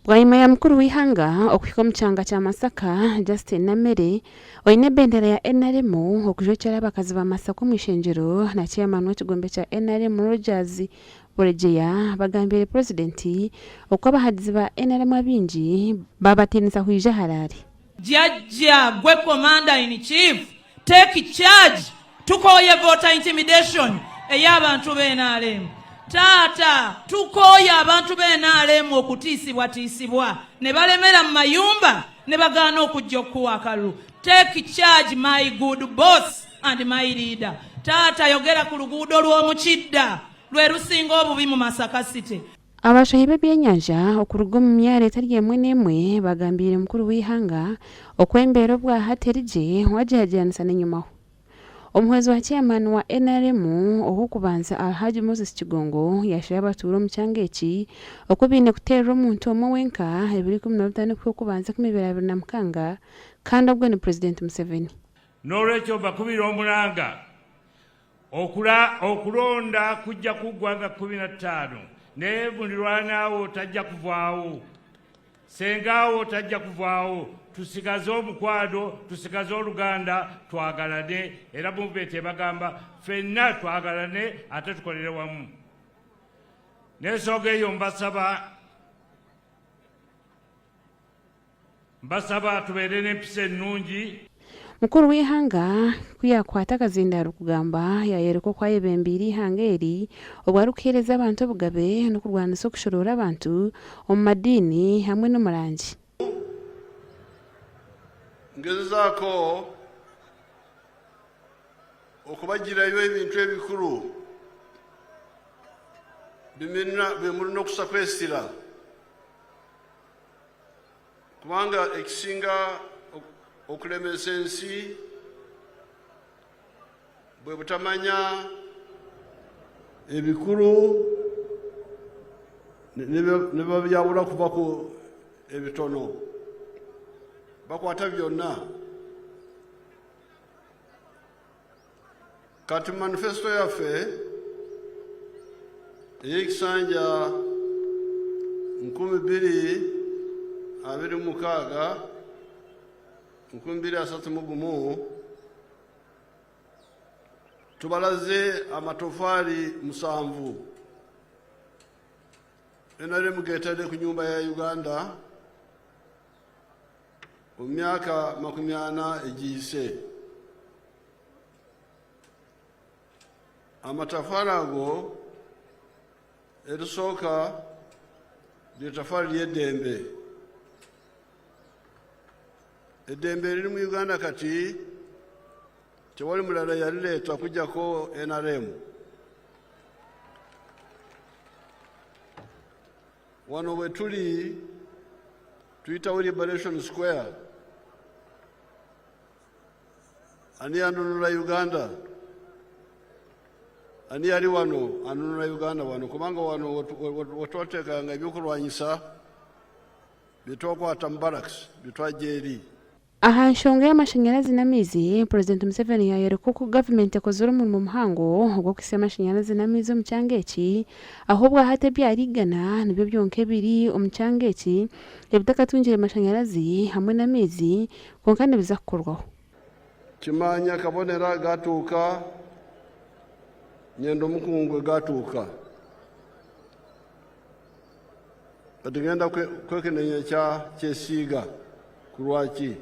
Bwaima ya mkuru w'ihanga okuhika omu kyanga kya Masaka Justin Namere oine bendera ya NRM okujwekera abakazi ba Masaka omu ishengyero na chairman w'ekigombe kya NRM Rogers Buregeya bagambire President okuba abahagizi ba NRM abingi babatinisa hwija harari. Jajja gwe commander in chief take charge tukoye voter intimidation ey'abantu b'NRM. Tata tukoya abantu b'NRM okutiisibwa ne balemera mu mayumba ne bagaana okujja okuwa akalulu. Take charge my good boss and my leader. Tata yogera ku luguudo lw'omukidda lwe lusinga obubi mu Masaka City. Abashahi b'ebyenyanja okuruga mu myalo etari emwe n'emwe bagambire mukuru w'ihanga okwembeera obwa haterije wajajanisa n'enyumaho. Omuhwezi wa chairman wa NRM okukubanza Alhaji Moses Kigongo yashaya abatuura omu kyanga eki okubine kuteerera omuntu omwe wenka 2015 kw'okubanza 2026 kandi obwo ni President Museveni. N'olwekyo bakubira omulanga okulonda kujja kuggwanga 15 naye buli lwanaawo tajja kuvaawo sengaawo tajja kuvaawo. Tusigaze omukwano, tusigaze oluganda, twagalane era mubete bagamba ffenna twagalane ate tukolere wamu. N'ensonga eyo mbasaba tubeere n'empisa ennungi. Mukuru w'ihanga kuyakwata akazindaaro kugamba yayereka okwayebembera ihanga eri obwarukuheereza abantu obugabe n'okurwanisa okushorora abantu omu madiini hamwe n'omurangi. Ngezaako okubagirayo ebintu ebikulu bimulina okusakwesira kubanga ekisinga okulemesa ensi bwe butamanya ebikulu ne babyawula kuva ku ebitono. Bakwata byonna. Kati manifesto yaffe ey'ekisanja 2026 2031 tubalaze amatofaali 7 NRM getadde ku nyumba ya Uganda mu myaka 40 egiyise. Amatafaali ago erisooka ly'ettafaali ly'eddembe. Eddembe eriri mu Uganda kati tewali mulala yalireeta kujjako NRM. Wano bwe tuli tuyitawo Liberation Square. Ani anunula Uganda? Ani yali wano anunula Uganda wano? Kubanga wano wetwateekanga ebyokulwanyisa byetwakwata mu barracks byetwajja eri. Aha nshonga y'amashanyarazi n'amaizi President Museveni yayereka ko gavumenti ekozere omurimo muhango ogw'okussa amashanyarazi n'amaizi omu kyanga eki aho bwahate byarigana nibyo byonka ebiri omu kyanga eki ebitakatungire amashanyarazi hamwe n'amaizi konka nibiza kukorwaho. Kimanya kabonera gatuuka nyendo mukungwe gatuuka katugenda kwekenenya kyesiiga ku lwaki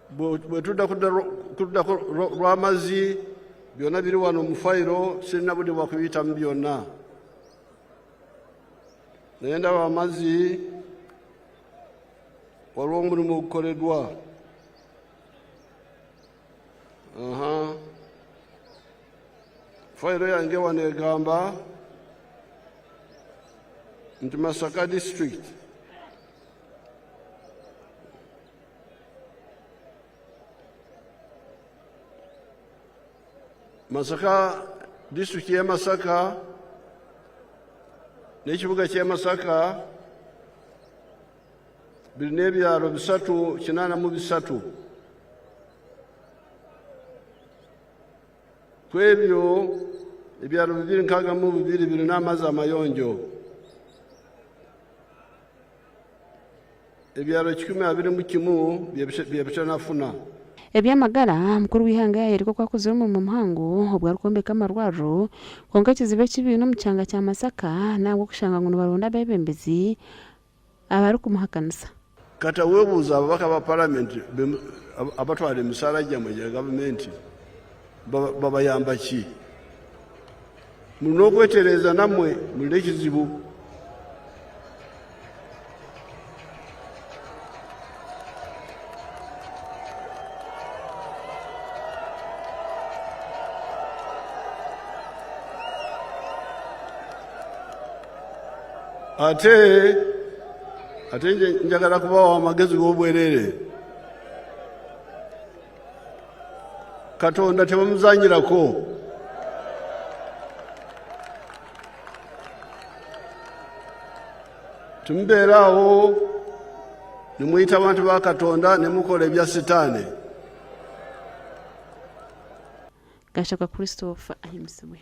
bwe tudda lw'amazzi byonna biri wano mu fayiro sirina budde bwa kubiyitamu byonna naye ndaba amazzi waliwo omulimu ogukoleddwa. Fayiro yange wano egamba nti Masaka District y'e Masaka n'ekibuga ky'e Masaka birina ebyalo 83 ku ebyo ebyalo 262 birina amazzi amayonjo, ebyalo 121 bye bitanafuna. ebyamagara mukuru w'ihanga yeriko kwakozere omulimu muhango obwarikombeka amarwariro konka ekizibu ekibi n'omukyanga kya Masaka nabwo kushanga ngu nibaronda abebembezi abarikumuhakanisa. Kata webuuza ababaka ba palamenti abatwala emisaala gyamwe gya gavumenti babayamba ki? Mulina okwetereeza nammwe mulina ekizibu. Ate njagala kubawa amagezi g'obwerere. Katonda tebamuzanyirako. Tumubeerawo ne muyita abantu ba Katonda ne mukola ebya Setaani. Gashaka Christopher ayimusibwe.